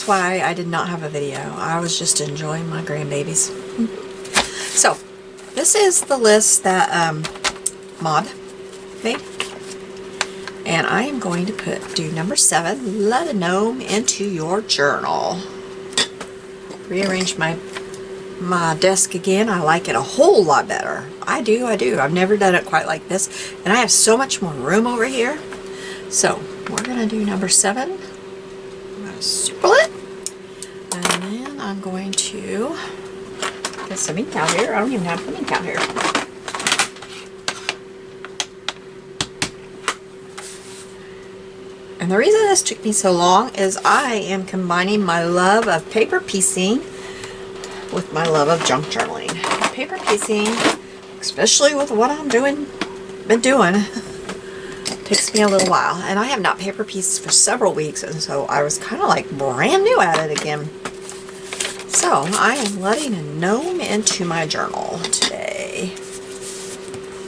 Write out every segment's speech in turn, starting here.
That's why I did not have a video. I was just enjoying my grandbabies. So, this is the list that Maud made. And I am going to do number 7, let a gnome into your journal. Rearrange my desk again. I like it a whole lot better. I do. I've never done it quite like this. And I have so much more room over here. So, we're going to do number 7. I'm going to circle it. And then I'm going to get some ink out here. I don't even have some ink out here. And the reason this took me so long is I am combining my love of paper piecing with my love of junk journaling. Paper piecing, especially with what I'm been doing, takes me a little while. And I have not paper pieced for several weeks, and so I was kind of like brand new at it again. So I am letting a gnome into my journal today.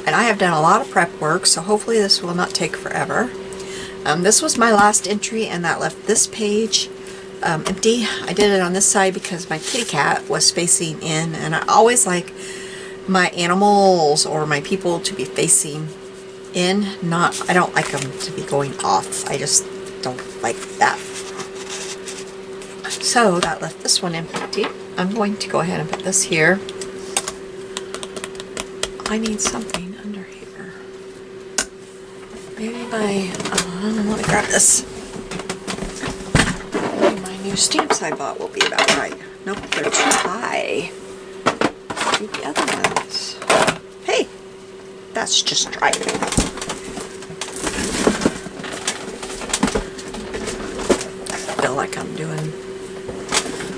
And I have done a lot of prep work, so hopefully this will not take forever. This was my last entry, and that left this page empty. I did it on this side because my kitty cat was facing in, and I always like my animals or my people to be facing in. I don't like them to be going off. I just don't like that. So that left this one empty. I'm going to go ahead and put this here. I need something under here. Maybe let me grab this. Maybe my new stamps I bought will be about right. Nope, they're too high. Maybe the other ones. Hey, that's just right. I feel like I'm doing,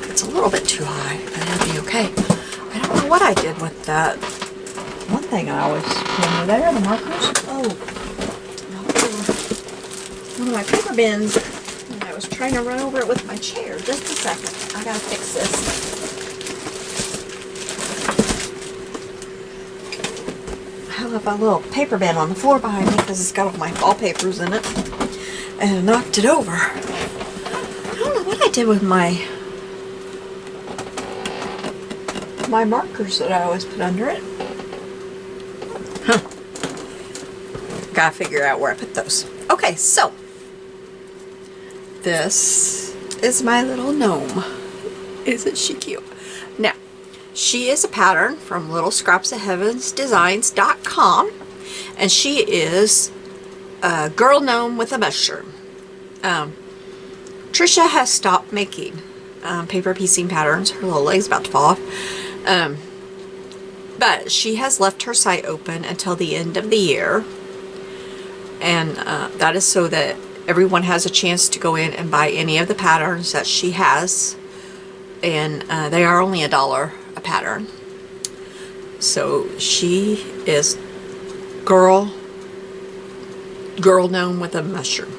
it's a little bit too high, but it'll be okay. I don't know what I did with that. One thing I always remember there, the markers. Oh. One of my paper bins, and I was trying to run over it with my chair. Just a second. I gotta fix this. I have a little paper bin on the floor behind me because it's got all my fall papers in it. And I knocked it over. I don't know what I did with my markers that I always put under it. Huh. Gotta figure out where I put those. Okay, so this is my little gnome. Isn't she cute? Now, she is a pattern from littlescrapsofheavensdesigns.com, and she is a girl gnome with a mushroom. Trisha has stopped making paper piecing patterns. Her little leg's about to fall off. But she has left her site open until the end of the year. And that is so that everyone has a chance to go in and buy any of the patterns that she has. And they are only $1 a pattern. So she is girl gnome with a mushroom.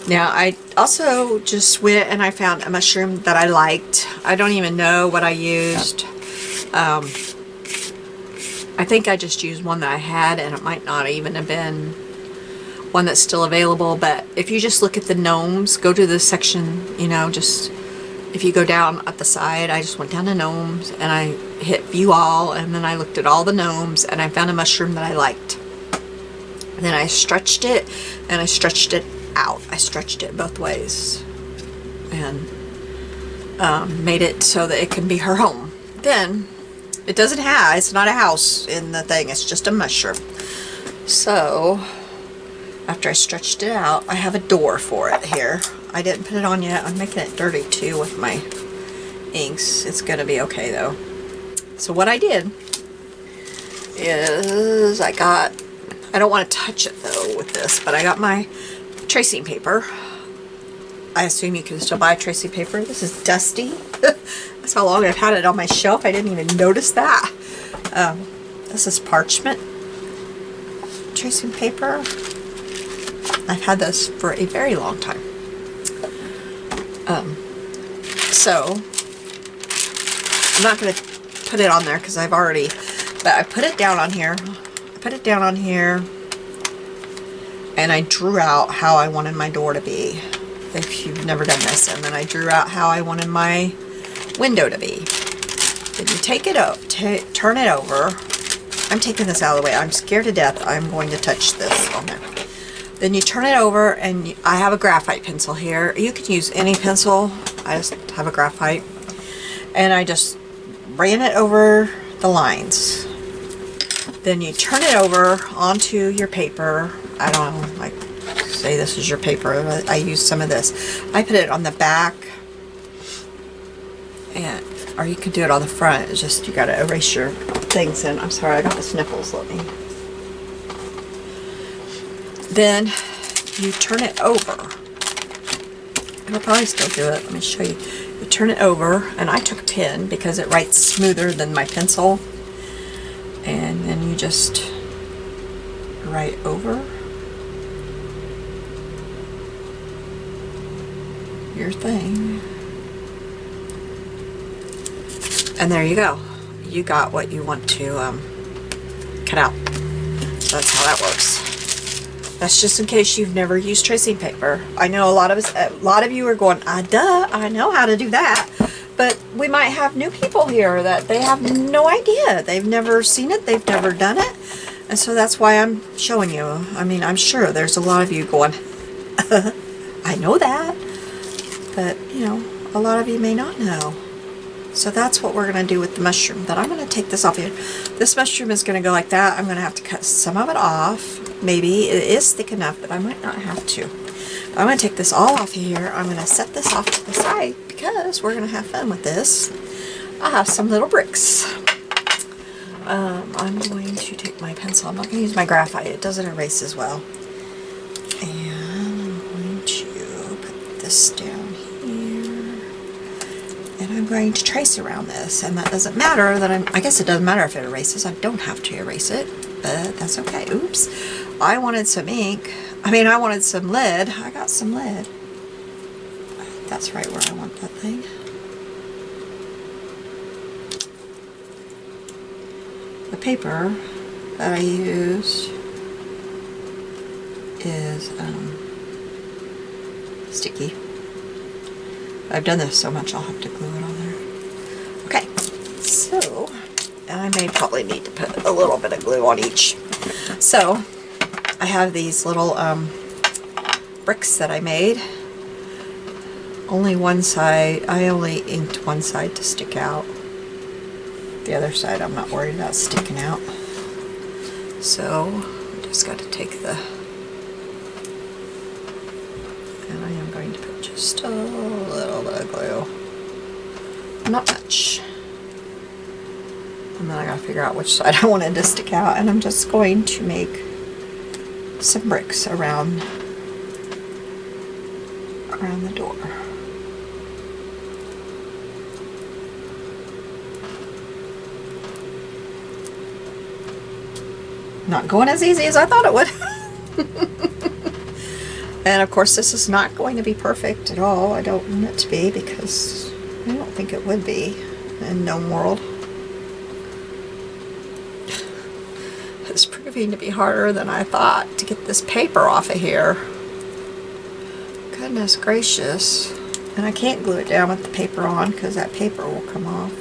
Now I also just went and I found a mushroom that I liked. I don't even know what I used. I think I just used one that I had, and it might not even have been one that's still available. But if you just look at the gnomes, go to the section, you know, just if you go down at the side, I just went down to gnomes and I hit view all, and then I looked at all the gnomes and I found a mushroom that I liked. And then I stretched it and I stretched it out. I stretched it both ways and made it so that it can be her home. Then it doesn't have, it's not a house in the thing, it's just a mushroom. So after I stretched it out, I have a door for it here. I didn't put it on yet. I'm making it dirty too with my inks. It's gonna be okay though. So what I did is I don't want to touch it though with this, but I got my tracing paper. I assume you can still buy tracing paper. This is dusty. That's how long I've had it on my shelf. I didn't even notice that. This is parchment tracing paper. I've had this for a very long time. So I'm not going to put it on there because I've already, but I put it down on here. I put it down on here and I drew out how I wanted my door to be. if you've never done this. And then I drew out how I wanted my window to be. Then you take it up, turn it over. I'm taking this out of the way. I'm scared to death I'm going to touch this on there. Then you turn it over, and I have a graphite pencil here. You can use any pencil. I just have a graphite. And I just ran it over the lines. Then you turn it over onto your paper. I don't know, like, say this is your paper. I use some of this. I put it on the back, and or you could do it on the front. It's just you got to erase your things in. I'm sorry, I got the sniffles. Let me. Then you turn it over. It'll probably still do it. Let me show you. You turn it over, and I took a pen because it writes smoother than my pencil. And then you just write over your thing. And there you go. You got what you want to cut out. So that's how that works. That's just in case you've never used tracing paper. I know a lot of you are going, duh, I know how to do that. But we might have new people here that they have no idea. They've never seen it. They've never done it. And so that's why I'm showing you. I mean, I'm sure there's a lot of you going, I know that. But, you know, a lot of you may not know. So that's what we're going to do with the mushroom. But I'm going to take this off here. This mushroom is going to go like that. I'm going to have to cut some of it off. Maybe it is thick enough, but I might not have to. But I'm going to take this all off here. I'm going to set this off to the side because we're going to have fun with this. I have some little bricks. I'm going to take my pencil. I'm not going to use my graphite. It doesn't erase as well. And I'm going to put this down here. And I'm going to trace around this. And that doesn't matter that I guess it doesn't matter if it erases. I don't have to erase it, but that's okay. Oops. I wanted some ink. I wanted some lead. I got some lead. I think that's right where I want that thing. The paper that I used is sticky. I've done this so much I'll have to glue it on there. Okay, so I may probably need to put a little bit of glue on each. So I have these little bricks that I made. Only one side, I only inked one side to stick out. The other side I'm not worried about sticking out. So I just got to take the, and I am going to put just a little bit of glue. Not much. And then I gotta figure out which side I wanted to stick out, and I'm just going to make some bricks around the door. Not going as easy as I thought it would. And of course this is not going to be perfect at all. I don't want it to be because I don't think it would be in Gnome World. It's proving to be harder than I thought to get this paper off of here. Goodness gracious. And I can't glue it down with the paper on because that paper will come off.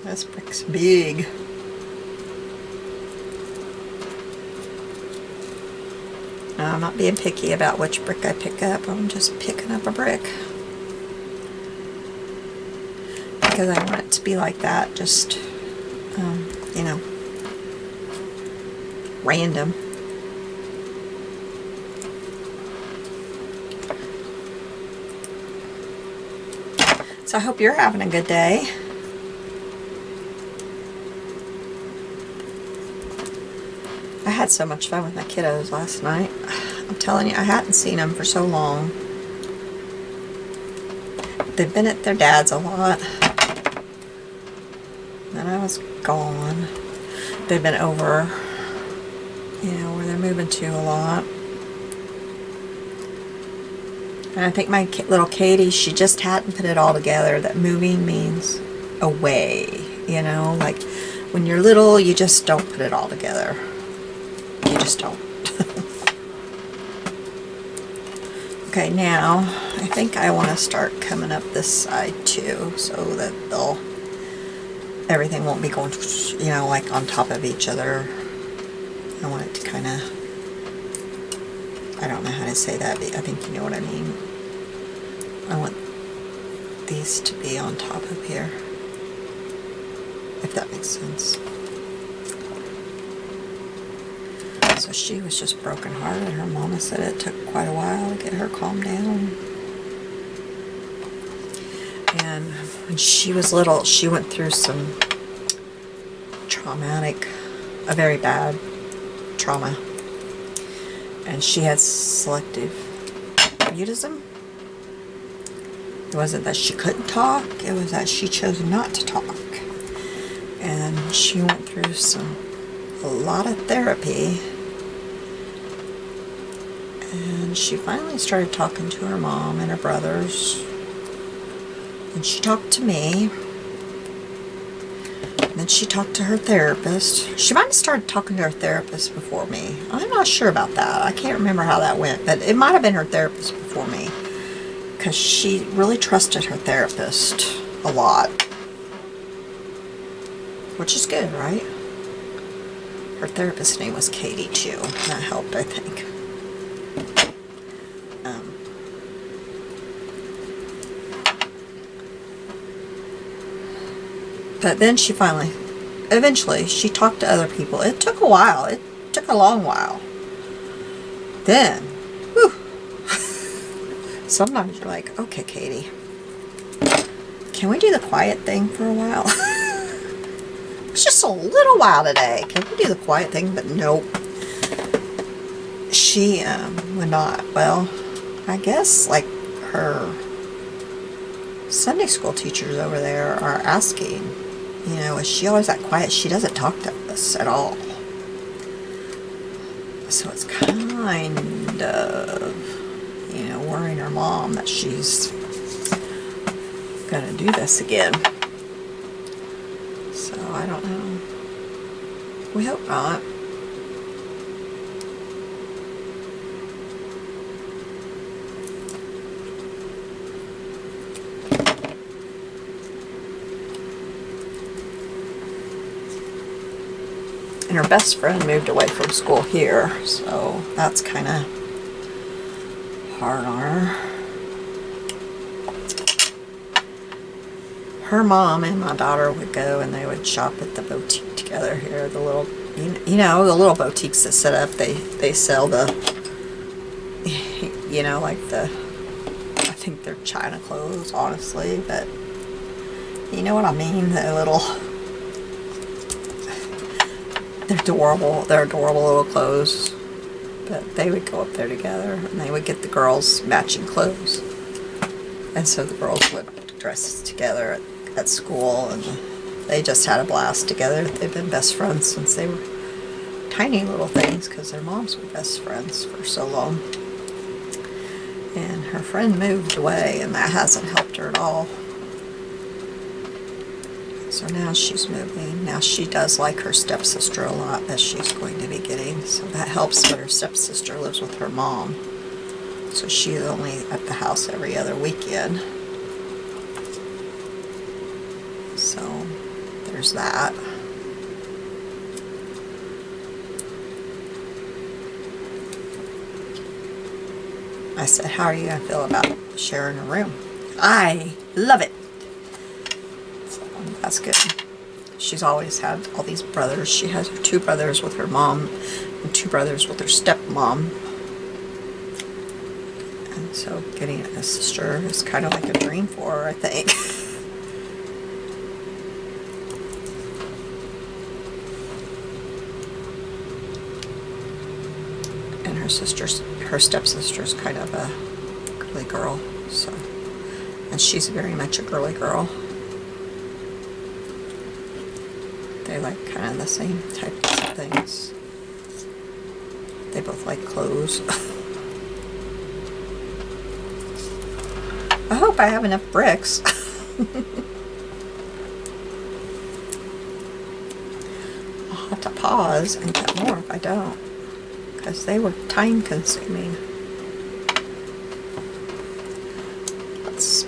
This brick's big. Now, I'm not being picky about which brick I pick up. I'm just picking up a brick. Because I want it to be like that, just, you know, random. So I hope you're having a good day. I had so much fun with my kiddos last night. I'm telling you, I hadn't seen them for so long. They've been at their dad's a lot. Then I was gone. They've been over, you know, where they're moving to a lot. And I think my little Katie, she just hadn't put it all together that moving means away. You know, like when you're little, you just don't put it all together. just don't. Okay, now I think I want to start coming up this side too, so that everything won't be going, you know, like on top of each other. I want it to kind of, I don't know how to say that, but I think you know what I mean. I want these to be on top of here, if that makes sense. So she was just brokenhearted. Her mama said it took quite a while to get her calmed down. And when she was little, she went through some a very bad trauma. And she had selective mutism. It wasn't that she couldn't talk, it was that she chose not to talk. And she went through a lot of therapy. And she finally started talking to her mom and her brothers. And she talked to me. And then she talked to her therapist. She might have started talking to her therapist before me. I'm not sure about that. I can't remember how that went. But it might have been her therapist before me. Because she really trusted her therapist a lot. Which is good, right? Her therapist's name was Katie, too. That helped, I think. But then she eventually, she talked to other people. It took a while. It took a long while. Then, whew, sometimes you're like, okay, Katie, can we do the quiet thing for a while? It's just a little while today. Can we do the quiet thing? But nope. She would not. Well, I guess like her Sunday school teachers over there are asking, you know, is she always that quiet? She doesn't talk to us at all. So it's kind of, you know, worrying her mom that she's gonna do this again. So I don't know. We hope not. And her best friend moved away from school here, so that's kind of hard on her. Her mom and my daughter would go and they would shop at the boutique together here. The little, you know, the little boutiques that set up, they sell the, you know, like the, I think they're China clothes, honestly, but you know what I mean? The little, they're adorable little clothes. But they would go up there together and they would get the girls matching clothes. And so the girls would dress together at school, and they just had a blast together. They've been best friends since they were tiny little things, because their moms were best friends for so long. And her friend moved away, and that hasn't helped her at all. So now she's moving. Now she does like her stepsister a lot that she's going to be getting. So that helps, but her stepsister lives with her mom. So she's only at the house every other weekend. So there's that. I said, how are you going to feel about sharing a room? I love it. That's good. She's always had all these brothers. She has 2 brothers with her mom and 2 brothers with her stepmom. And so getting a sister is kind of like a dream for her, I think. And her stepsister's kind of a girly girl. So, and she's very much a girly girl. They like kind of the same types of things. They both like clothes. I hope I have enough bricks. I'll have to pause and get more if I don't. because they were time consuming. Let's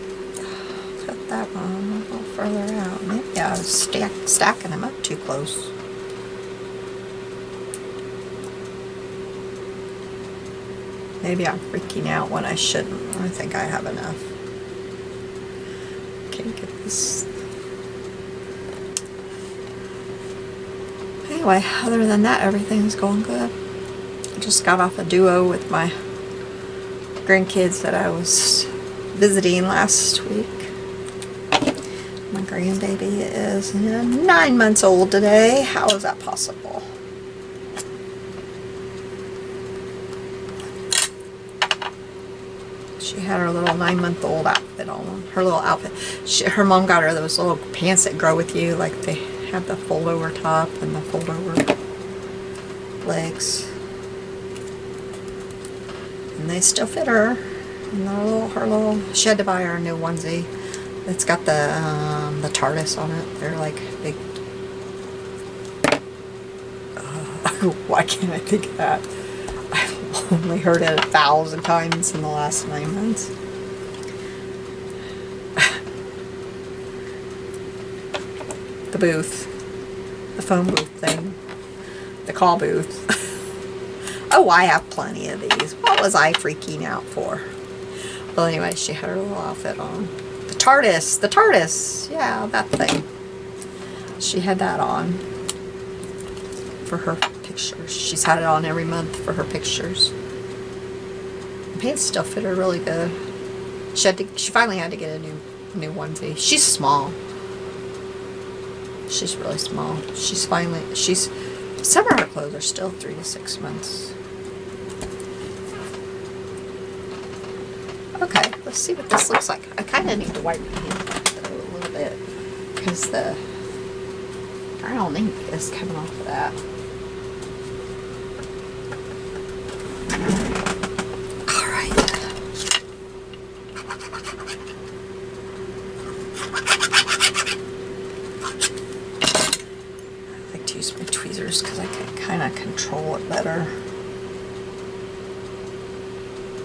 put that one a little further out. Maybe I was stacking them up too close. Maybe I'm freaking out when I shouldn't. I think I have enough. Can't get this. Anyway, other than that, everything's going good. I just got off a duo with my grandkids that I was visiting last week. My grandbaby is 9 months old today. How is that possible? She had her little 9-month-old outfit on. Her little outfit. Her mom got her those little pants that grow with you. Like they have the fold over top and the fold over legs. And they still fit her. And her little, she had to buy her a new onesie. It's got the TARDIS on it. They're like big. Why can't I think of that? I've only heard it 1,000 times in the last 9 months. The booth. The phone booth thing. The call booth. Oh, I have plenty of these. What was I freaking out for? Well, anyway, she had her little outfit on. The TARDIS. The TARDIS. Yeah, that thing. She had that on for her pictures. She's had it on every month for her pictures. The pants still fit her really good. She finally had to get a new onesie. She's small. She's really small. Some of her clothes are still 3 to 6 months. Okay, let's see what this looks like. I kind of need to wipe my hand a little bit because the brown ink is coming off of that. Because I can kind of control it better.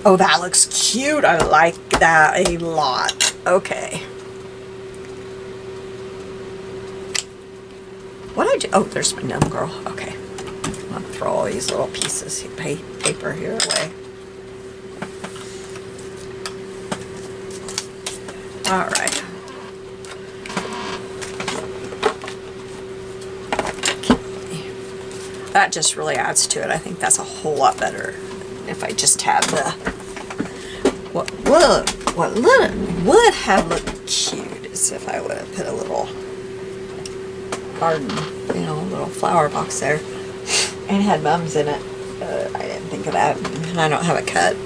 Oh, that looks cute. I like that a lot. Okay. What I do? Oh, there's my numb girl. Okay. I'm going to throw all these little pieces of paper here away. All right. That just really adds to it. I think that's a whole lot better if I just have the what would have looked cute is if I would have put a little garden, you know, little flower box there and had mums in it. I didn't think of that, and I don't have a cut,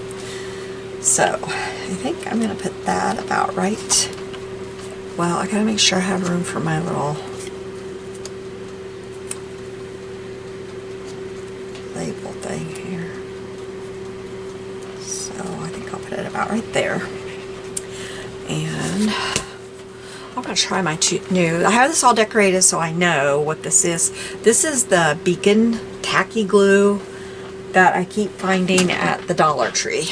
so I think I'm gonna put that about right. Well, I gotta make sure I have room for my little label thing here. So I think I'll put it about right there. And I'm going to try my new, I have this all decorated so I know what this is. This is the Beacon Tacky glue that I keep finding at the Dollar Tree.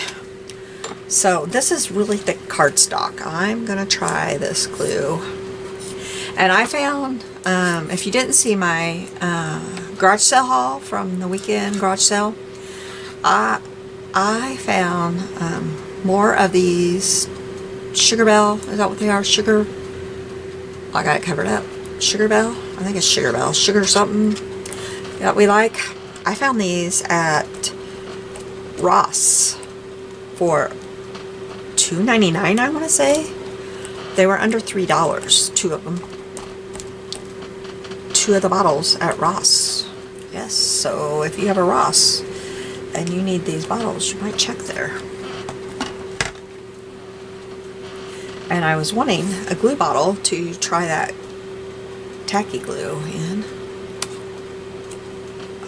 So this is really thick cardstock. I'm going to try this glue. And I found, if you didn't see my garage sale haul from the weekend garage sale, I found more of these Sugar Bell. Is that what they are? Sugar. I got it covered up. Sugar Bell. I think it's Sugar Bell. Sugar something that we like. I found these at Ross for $2.99. I want to say they were under $3. 2 of them. 2 of the bottles at Ross. Yes, so if you have a Ross and you need these bottles, you might check there. And I was wanting a glue bottle to try that tacky glue in.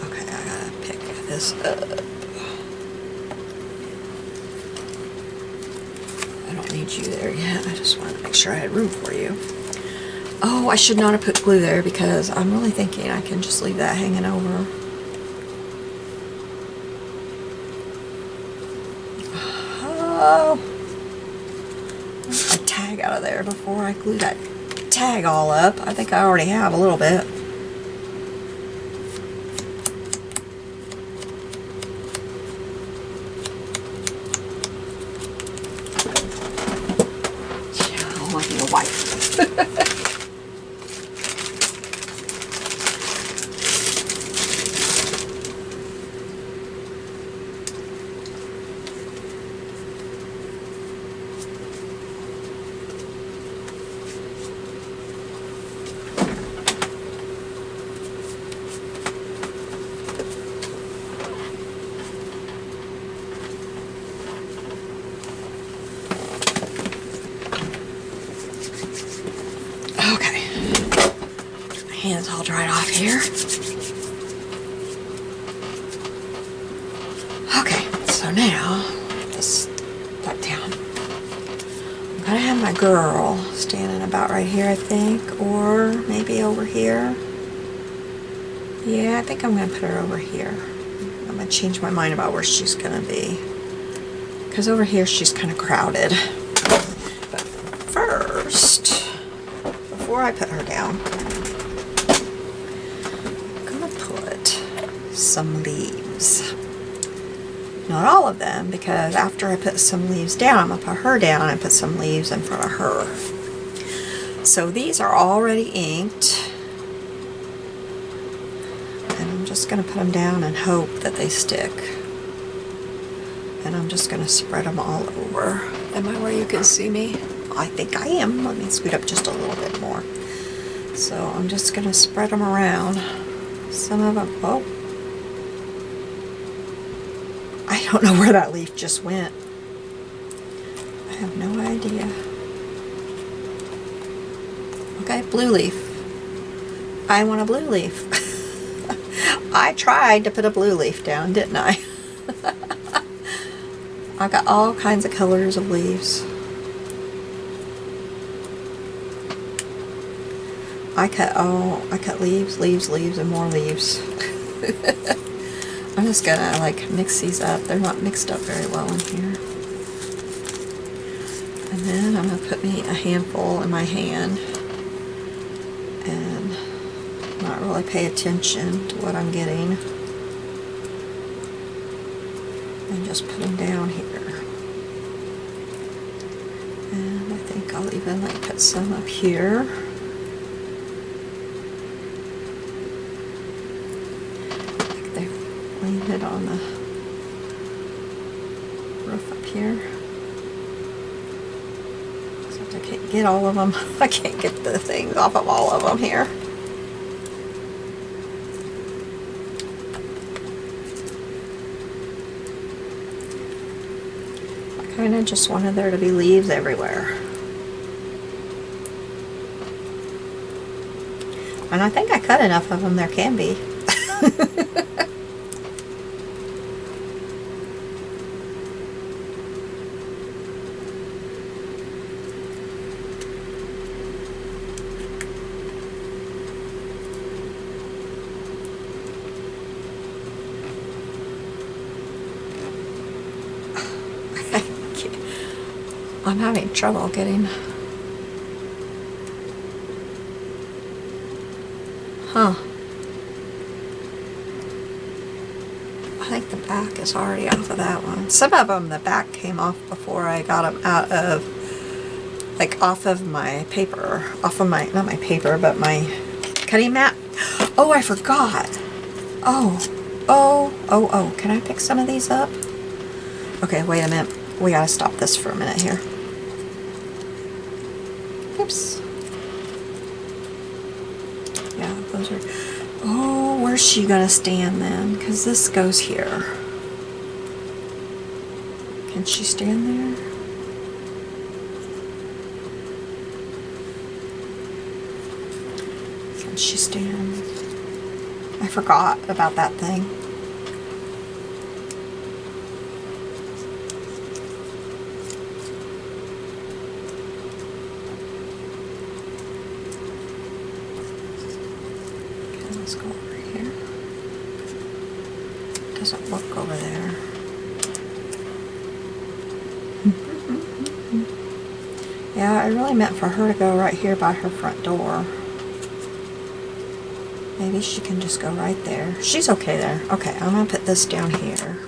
Okay, I gotta pick this up. I don't need you there yet. I just wanted to make sure I had room for you. Oh, I should not have put glue there because I'm really thinking I can just leave that hanging over. Oh! A tag out of there before I glue that tag all up. I think I already have a little bit. Yeah, I want you to wipe. Okay, my hands all dried off here. Okay, so now, just put down. I'm gonna have my girl standing about right here, I think, or maybe over here. Yeah, I think I'm gonna put her over here. I'm gonna change my mind about where she's gonna be, because over here she's kind of crowded. But first, before I put her down, I'm gonna put some leaves. Not all of them, because after I put some leaves down, I'm gonna put her down and put some leaves in front of her. So these are already inked, and I'm just gonna put them down and hope that they stick. And I'm just gonna spread them all over. Am I where you can see me? I think I am. Let me scoot up just a little bit more. So I'm just gonna spread them around. Some of them, oh. I don't know where that leaf just went. I have no idea. Okay, blue leaf. I want a blue leaf. I tried to put a blue leaf down, didn't I? I've got all kinds of colors of leaves. I cut leaves, leaves, leaves, and more leaves. I'm just gonna like mix these up. They're not mixed up very well in here. And then I'm gonna put me a handful in my hand and not really pay attention to what I'm getting. And just put them down here. And I think I'll even like put some up here. Like they've landed on the roof up here. Except I can't get all of them. I can't get the things off of all of them here. I kind of just wanted there to be leaves everywhere. And I think I cut enough of them there can be. I'm having trouble getting... Huh. I think the back is already off of that one. Some of them, the back came off before I got them out of, like off of my paper. Off of my, not my paper, but my cutting mat. Oh, I forgot. Oh. Can I pick some of these up? Okay, wait a minute. We gotta stop this for a minute here. Oops. Yeah, those are... Oh, where's she gonna stand then? Because this goes here. Can she stand there? Can she stand? I forgot about that thing. Let's go over here. Doesn't look over there. Yeah, I really meant for her to go right here by her front door. Maybe she can just go right there. She's okay there. Okay, I'm gonna put this down here.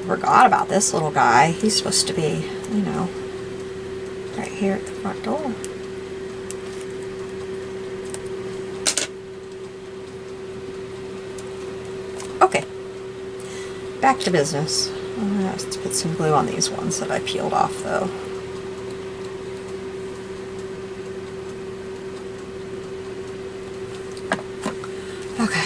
Forgot about this little guy. He's supposed to be, you know, right here at the front door. Okay, back to business. I'm gonna have to put some glue on these ones that I peeled off though. Okay.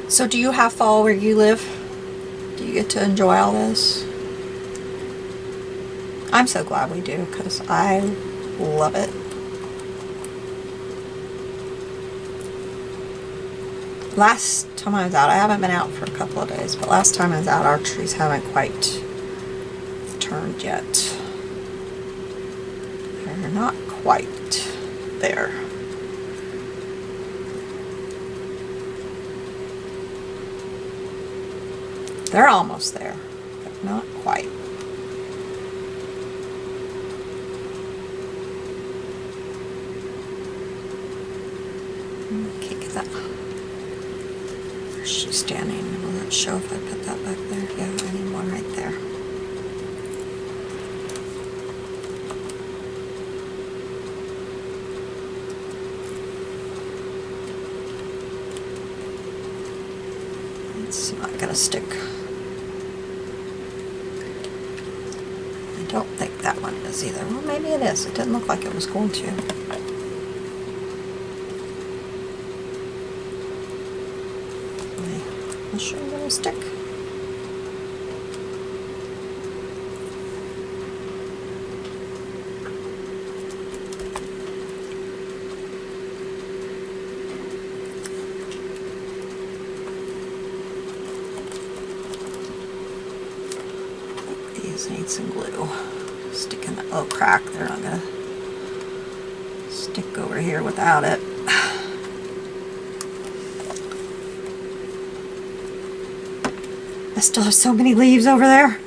So do you have fall where you live? Do you get to enjoy all this? I'm so glad we do, because I love it. Last time I was out, I haven't been out for a couple of days, but last time I was out, our trees haven't quite turned yet. They're not quite there. They're almost there, but not quite. Can't get that. Where's she standing? Will it show if I put that back there? Yeah, I need one right there. It's not gonna stick. I don't think that one is either. Well, maybe it is. It didn't look like it was going to. I'll show you where it'll stick. These need some glue. Stick in that little crack. They're not gonna stick over here without it. I still have so many leaves over there.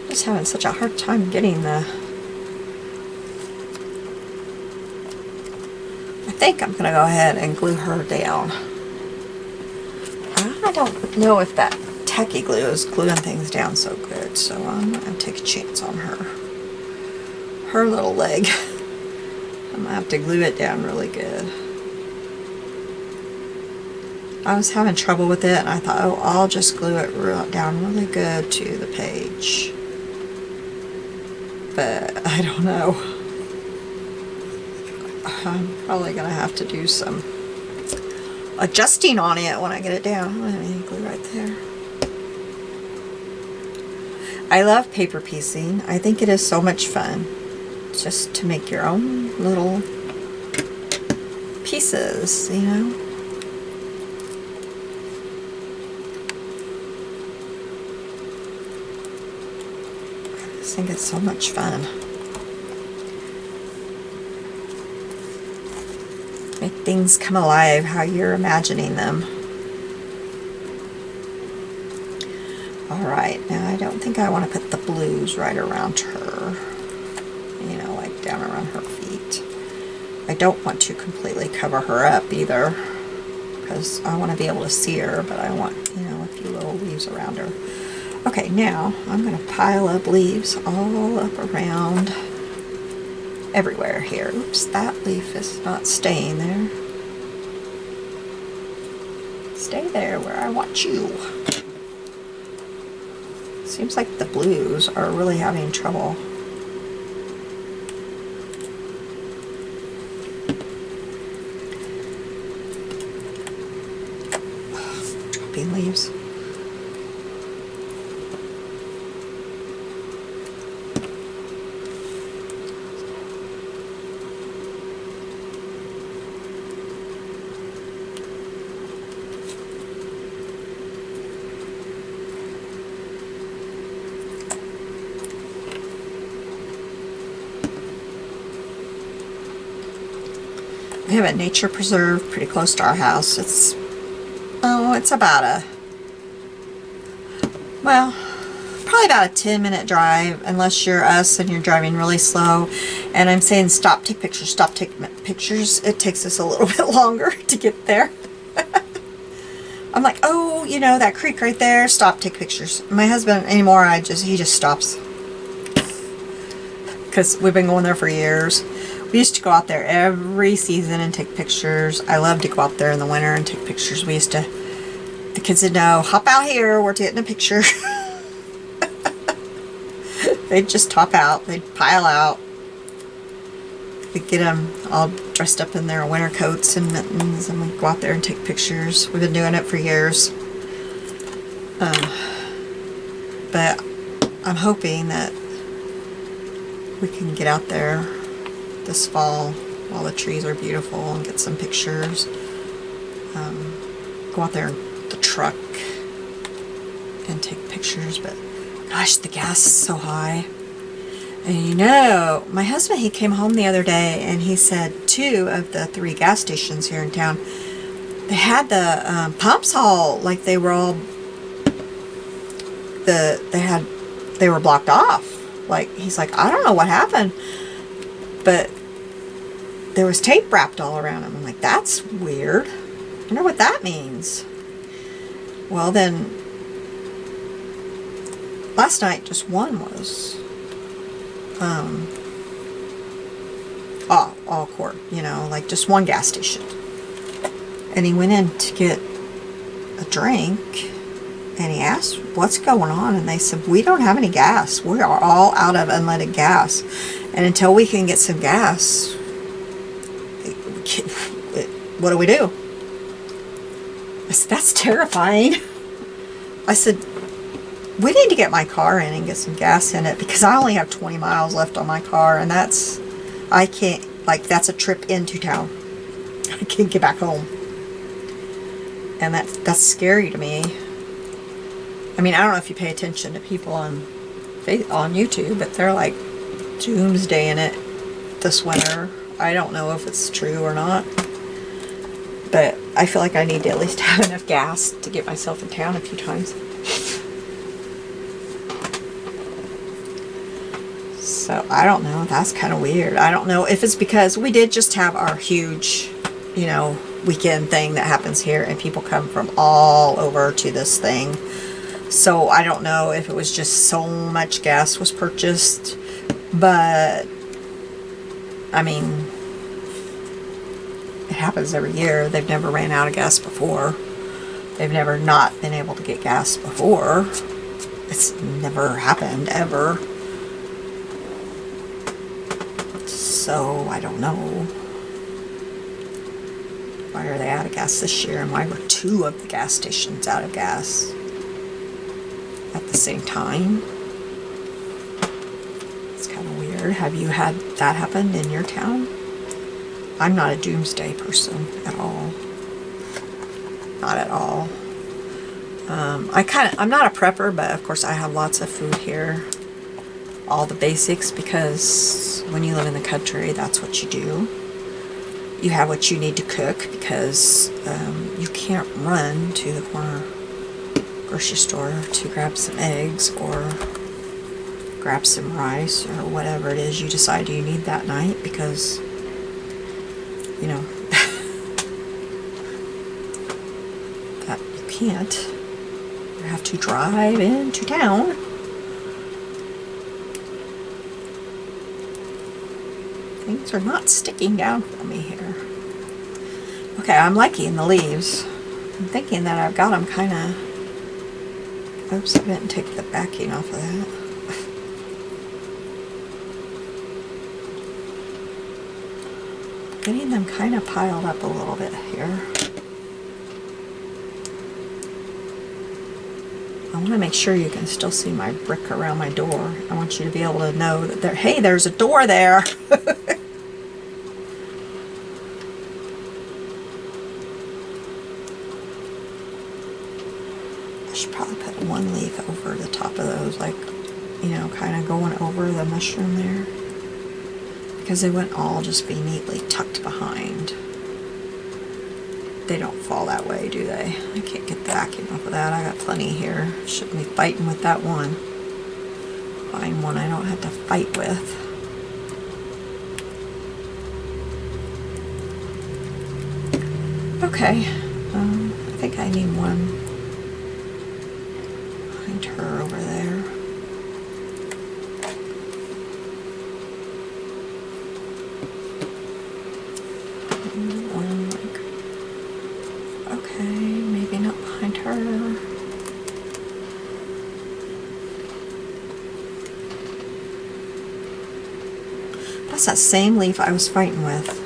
Just having such a hard time getting the... I think I'm gonna go ahead and glue her down. I don't know if that tacky glue is gluing things down so good, so I'm gonna take a chance on her. Her little leg. I'm gonna have to glue it down really good. I was having trouble with it and I thought, oh, I'll just glue it down really good to the page. But I don't know. I'm probably gonna have to do some adjusting on it when I get it down. Let me glue right there. I love paper piecing. I think it is so much fun. Just to make your own little pieces, you know. I just think it's so much fun. Make things come alive how you're imagining them. Alright, now I don't think I want to put the blues right around her. You know, like down around her feet. I don't want to completely cover her up either, because I want to be able to see her, but I want, you know, a few little leaves around her. Okay, now I'm going to pile up leaves all up around everywhere here. Oops, that leaf is not staying there. Stay there where I want you. Seems like the blues are really having trouble. Dropping leaves. We have a nature preserve pretty close to our house. It's about probably about a 10-minute drive, unless you're us and you're driving really slow. And I'm saying stop, take pictures, stop, take pictures. It takes us a little bit longer to get there. I'm like, oh, you know, that creek right there, stop, take pictures. My husband anymore, he just stops. Because we've been going there for years. We used to go out there every season and take pictures. I love to go out there in the winter and take pictures. We used to, the kids would know, hop out here, we're getting a picture. They'd just top out, they'd pile out. We'd get them all dressed up in their winter coats and mittens, and we'd go out there and take pictures. We've been doing it for years. But I'm hoping that we can get out there this fall while the trees are beautiful and get some pictures. Go out there in the truck and take pictures, but gosh, the gas is so high. And you know, my husband, he came home the other day and he said 2 of the 3 gas stations here in town, they had the pumps all, like they were all, they were blocked off. Like, he's like, I don't know what happened, but there was tape wrapped all around them. I'm like, that's weird. I wonder what that means. Well, then, last night, just one was, all cord, you know, like just one gas station. And he went in to get a drink, and he asked, what's going on? And they said, we don't have any gas. We are all out of unleaded gas. And until we can get some gas, what do we do? I said, that's terrifying. I said, we need to get my car in and get some gas in it, because I only have 20 miles left on my car, and I can't, like, that's a trip into town. I can't get back home. And that's scary to me. I mean, I don't know if you pay attention to people on YouTube, but they're like doomsdaying it this winter. I don't know if it's true or not, but I feel like I need to at least have enough gas to get myself in town a few times. So I don't know. That's kind of weird. I don't know if it's because we did just have our huge, you know, weekend thing that happens here, and people come from all over to this thing. So I don't know if it was just so much gas was purchased, but I mean, it happens every year. They've never ran out of gas before. They've never not been able to get gas before. It's never happened ever. So I don't know. Why are they out of gas this year, and why were 2 of the gas stations out of gas at the same time? It's kind of weird. Have you had that happen in your town? I'm not a doomsday person at all. Not at all. I'm not a prepper, but of course I have lots of food here. All the basics, because when you live in the country, that's what you do. You have what you need to cook, because you can't run to the corner grocery store to grab some eggs or grab some rice or whatever it is you decide you need that night, because, you know, that you can't. I have to drive into town. Things are not sticking down for me here. Okay, I'm liking the leaves. I'm thinking that I've got them kind of... Oops, I didn't take the backing off of that. Getting them kind of piled up a little bit here. I want to make sure you can still see my brick around my door. I want you to be able to know that there, hey, there's a door there. I should probably put one leaf over the top of those, like, you know, kind of going over the mushroom there. Because they wouldn't all just be neatly tucked behind. They don't fall that way, do they? I can't get the vacuum off of that. I got plenty here. Shouldn't be fighting with that one. Find one I don't have to fight with. Okay. I think I need one behind her over there. One like... Okay, maybe not behind her. That's that same leaf I was fighting with.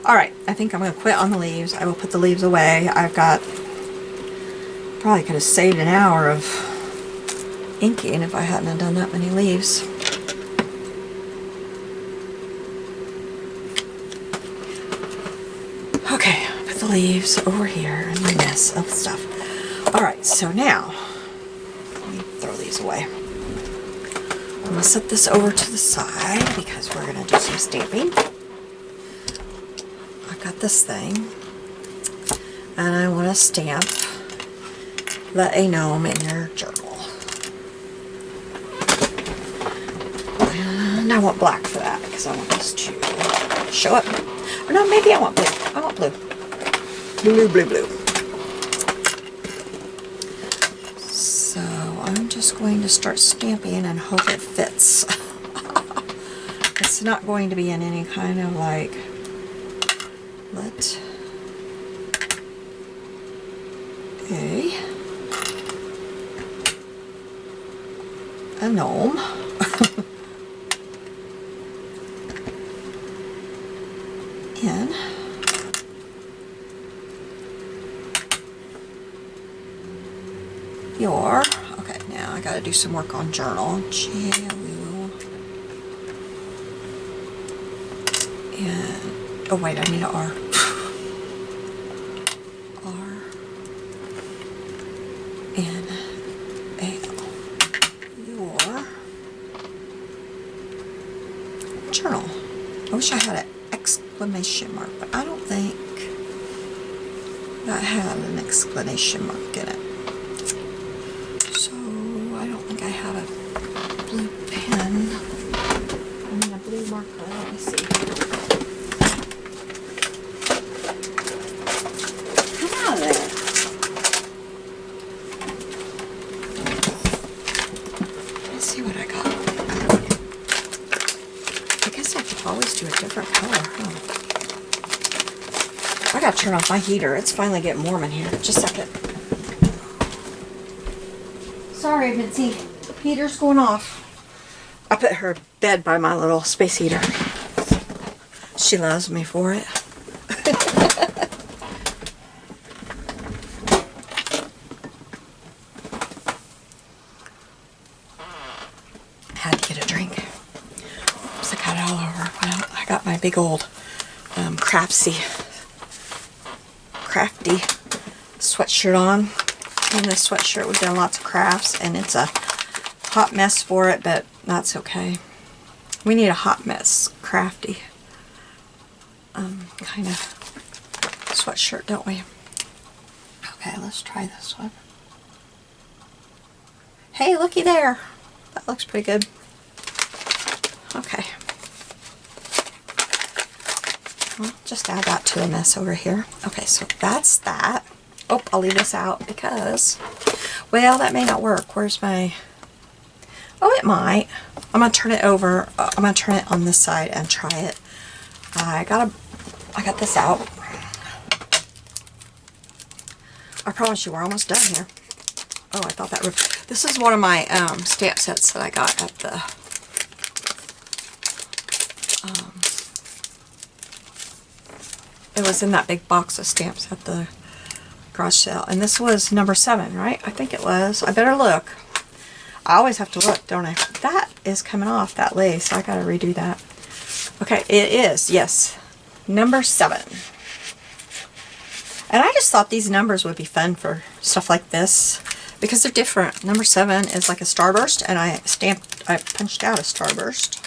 Alright, I think I'm going to quit on the leaves. I will put the leaves away. I've got... Probably could have saved an hour of inking if I hadn't done that many leaves. Okay, put the leaves over here in my mess of stuff. Alright, so now, let me throw these away. I'm going to set this over to the side because we're going to do some stamping. I've got this thing, and I want to stamp the a gnome in your journal. And I want black for that because I want this to show up. Or no, maybe I want blue. I want blue. Blue, blue, blue. So I'm just going to start stamping and hope it fits. It's not going to be in any kind of like, let a gnome in your, okay, now I gotta do some work on journal. G-U, and, oh wait, I need an R. Journal. I wish I had an exclamation mark, but I don't think that had an exclamation mark in it. So I don't think I have a blue pen. I mean a blue marker. Let me see. Come out of there. Let's see what I got. Always do a different color, huh? I gotta turn off my heater. It's finally getting warm in here. Just a second. Sorry, Mitzi. Heater's going off. I put her bed by my little space heater. She loves me for it. Had to get a drink. Oops, I got it all over. Well, I got my big old crafty sweatshirt on. In this sweatshirt we've done lots of crafts and it's a hot mess for it, but that's okay. We need a hot mess crafty. kind of sweatshirt, don't we? Okay, let's try this one. Hey, looky there. That looks pretty good. Okay. Well, just add that to the mess over here. Okay, so that's that. Oh, I'll leave this out because, well, that may not work. Where's my, oh, it might. I'm going to turn it over. I'm going to turn it on this side and try it. I got this out. I promise you, we're almost done here. Oh, I thought that would, this is one of my stamp sets that I got at the, it was in that big box of stamps at the garage sale. And this was number 7, right? I think it was. I better look. I always have to look, don't I? That is coming off, that lace. I gotta redo that. Okay, it is, yes. Number 7. And I just thought these numbers would be fun for stuff like this because they're different. Number 7 is like a starburst, and I punched out a starburst.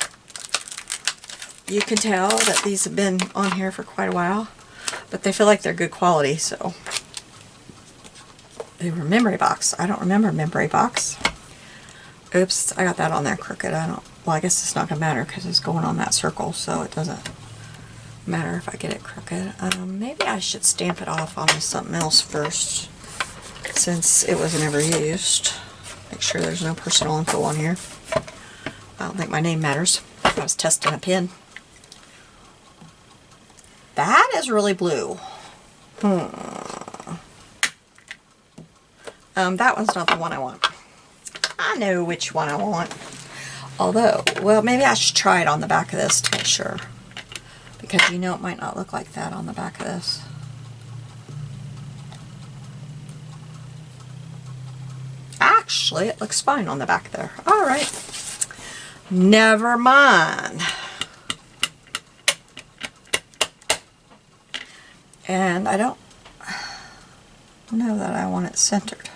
You can tell that these have been on here for quite a while, but they feel like they're good quality, so. They were memory box. I don't remember memory box. Oops, I got that on there crooked. Well, I guess it's not going to matter because it's going on that circle, so it doesn't matter if I get it crooked. Maybe I should stamp it off on something else first, since it wasn't ever used. Make sure there's no personal info on here. I don't think my name matters. I was testing a pen. That is really blue. That one's not the one I want. I know which one I want. Although, well, maybe I should try it on the back of this to make sure. Because you know it might not look like that on the back of this. Actually, it looks fine on the back there. Alright. Never mind. And I don't know that I want it centered.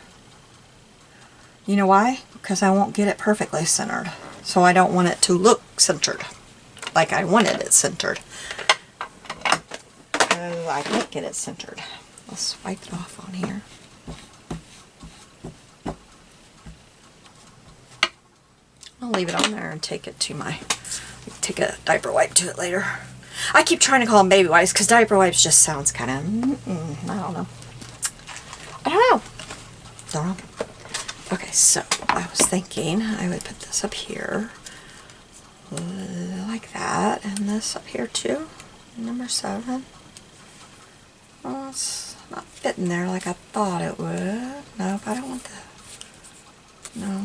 You know why? Because I won't get it perfectly centered. So I don't want it to look centered. Like I wanted it centered. I can't get it centered. Let's wipe it off on here. I'll leave it on there and take it to my, take a diaper wipe to it later. I keep trying to call them baby wipes because diaper wipes just sounds kind of, I don't know. Don't know. Okay, so I was thinking I would put this up here like that, and this up here too. Number 7. Oh, it's not fitting there like I thought it would. Nope, I don't want that. No.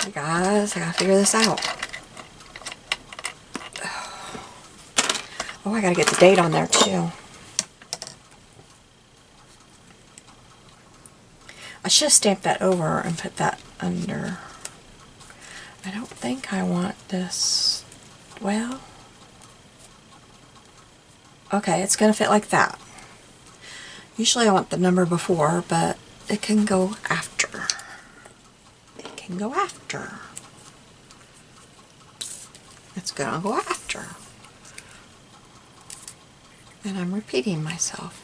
Hey guys, I gotta figure this out. Oh, I gotta get the date on there too. I should have stamped that over and put that under. I don't think I want this. Well, okay, it's going to fit like that. Usually I want the number before, but it can go after. It can go after. It's going to go after. And I'm repeating myself.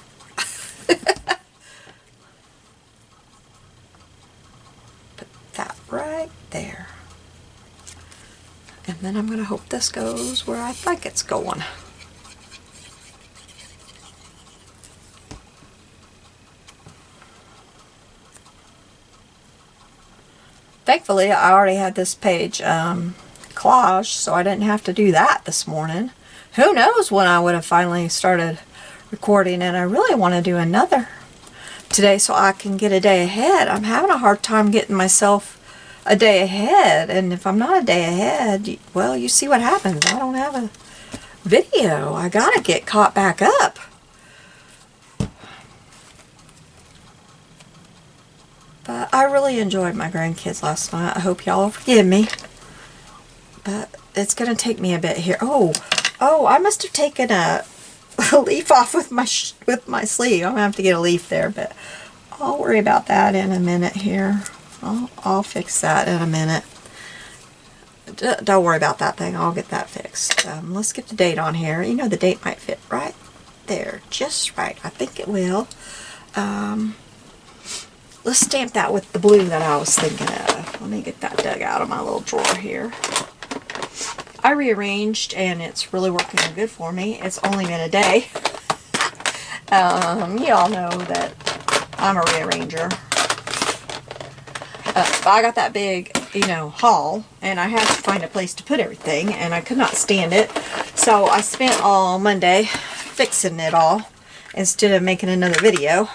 That right there. And then I'm going to hope this goes where I think it's going. Thankfully, I already had this page collaged, so I didn't have to do that this morning. Who knows when I would have finally started recording, and I really want to do another today so I can get a day ahead. I'm having a hard time getting myself a day ahead, and if I'm not a day ahead, well, you see what happens. I don't have a video. I gotta get caught back up. But I really enjoyed my grandkids last night. I hope y'all will forgive me, but it's gonna take me a bit here. Oh, I must have taken a leaf off with my sleeve. I'm gonna have to get a leaf there, but I'll worry about that in a minute here. I'll fix that in a minute. don't worry about that thing. I'll get that fixed. Let's get the date on here. You know, the date might fit right there. Just right. I think it will. Let's stamp that with the blue that I was thinking of. Let me get that dug out of my little drawer here. I rearranged and it's really working good for me. It's only been a day. You all know that I'm a rearranger. But I got that big, you know, haul, and I had to find a place to put everything, and I could not stand it. So I spent all Monday fixing it all instead of making another video.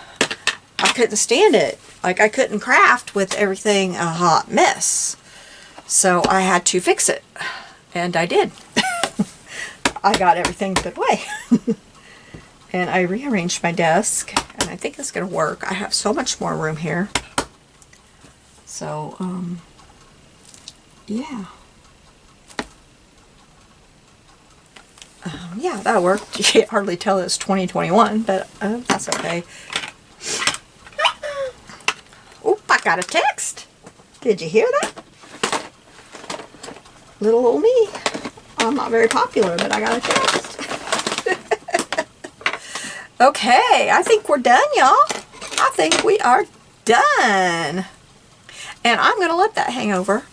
I couldn't stand it. Like, I couldn't craft with everything a hot mess. So I had to fix it. And I did. I got everything put away. And I rearranged my desk, and I think it's going to work. I have so much more room here. So, yeah. Yeah, that worked. You can't hardly tell it's 2021, but that's okay. Oop, I got a text. Did you hear that? Little old me. I'm not very popular, but I got a text. Okay, I think we're done, y'all. I think we are done. And I'm going to let that hang over.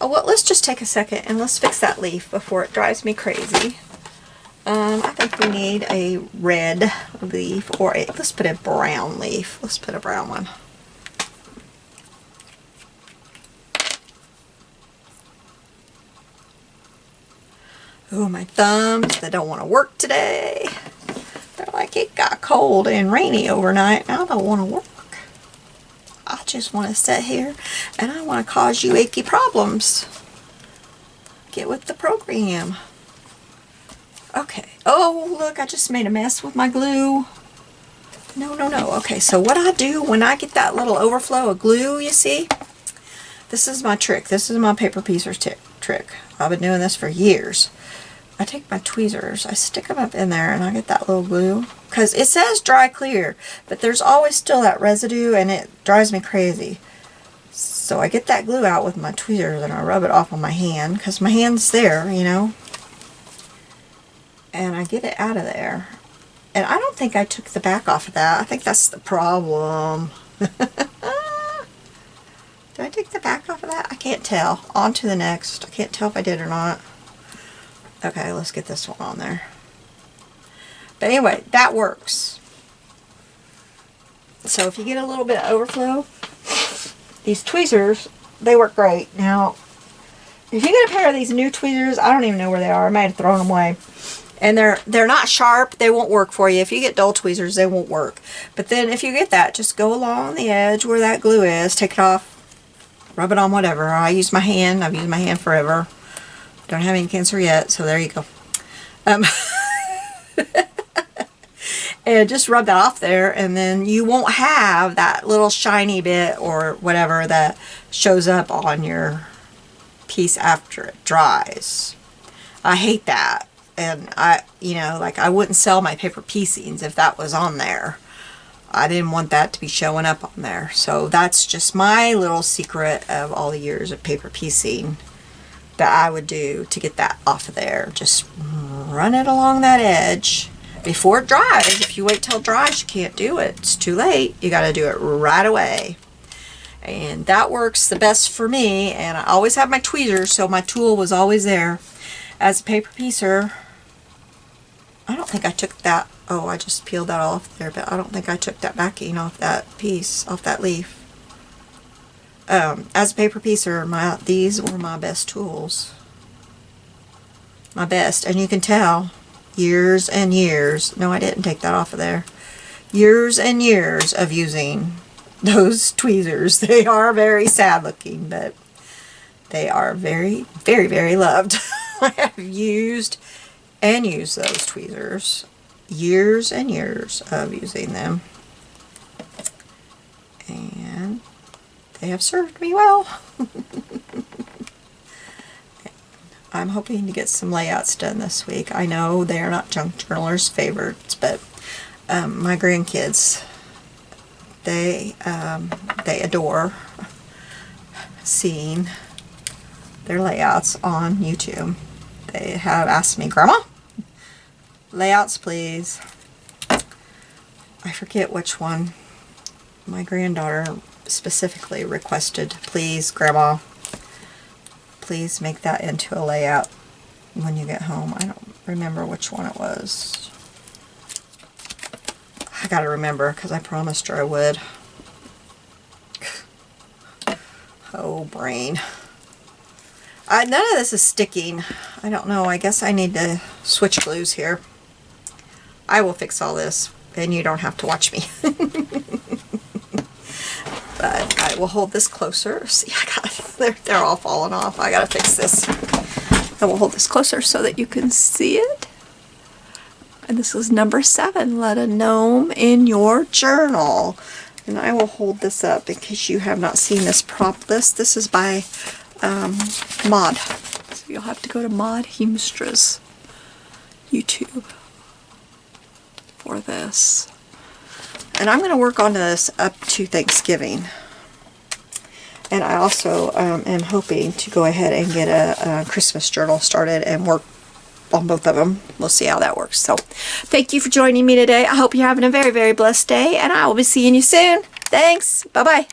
Well, let's just take a second and let's fix that leaf before it drives me crazy. I think we need a red leaf, or let's put a brown leaf. Let's put a brown one. Oh, my thumbs, they don't want to work today. They're like, it got cold and rainy overnight. I don't want to work. I just want to sit here and I want to cause you achy problems. Get with the program. Okay. Oh, look, I just made a mess with my glue. No, no, no. Okay, so what I do when I get that little overflow of glue, you see? This is my trick. This is my paper piecer trick. I've been doing this for years. I take my tweezers, I stick them up in there, and I get that little glue. Because it says dry clear, but there's always still that residue, and it drives me crazy. So I get that glue out with my tweezers, and I rub it off on my hand, because my hand's there, you know. And I get it out of there. And I don't think I took the back off of that. I think that's the problem. Did I take the back off of that? I can't tell. On to the next. I can't tell if I did or not. Okay, let's get this one on there. But anyway, that works. So if you get a little bit of overflow, these tweezers, they work great. Now, if you get a pair of these new tweezers, I don't even know where they are. I might have thrown them away. And they're not sharp. They won't work for you. If you get dull tweezers, they won't work. But then if you get that, just go along the edge where that glue is, take it off, rub it on whatever. I use my hand. I've used my hand forever. Don't have any cancer yet, so there you go. And just rub that off there, and then you won't have that little shiny bit or whatever that shows up on your piece after it dries. I hate that. And you know, like, I wouldn't sell my paper piecings if that was on there. I didn't want that to be showing up on there. So that's just my little secret of all the years of paper piecing that I would do to get that off of there. Just run it along that edge before it dries. If you wait till it dries, you can't do it. It's too late. You got to do it right away. And that works the best for me. And I always have my tweezers, so my tool was always there. As a paper piecer, I don't think I took that. Oh, I just peeled that off there, but I don't think I took that backing off that piece, off that leaf. As a paper piecer, these were my best tools. My best. And you can tell, years and years. No, I didn't take that off of there. Years and years of using those tweezers. They are very sad looking, but they are very, very, very loved. I have used and used those tweezers. Years and years of using them. And they have served me well. I'm hoping to get some layouts done this week. I know they are not junk journalers' favorites, but my grandkids, they adore seeing their layouts on YouTube. They have asked me, Grandma, layouts please. I forget which one. My granddaughter specifically requested, please, Grandma, please make that into a layout when you get home. I don't remember which one it was. I gotta remember because I promised her I would. Oh, brain. None of this is sticking. I don't know. I guess I need to switch glues here. I will fix all this, and you don't have to watch me. But I will hold this closer. See, they're all falling off. I gotta fix this. I will hold this closer so that you can see it. And this is number 7. Let a gnome in your journal. And I will hold this up in case you have not seen this prop list. This is by Mod. So you'll have to go to Mod Hiemstra's YouTube for this. And I'm going to work on this up to Thanksgiving. And I also am hoping to go ahead and get a Christmas journal started and work on both of them. We'll see how that works. So thank you for joining me today. I hope you're having a very, very blessed day, and I will be seeing you soon. Thanks. Bye-bye.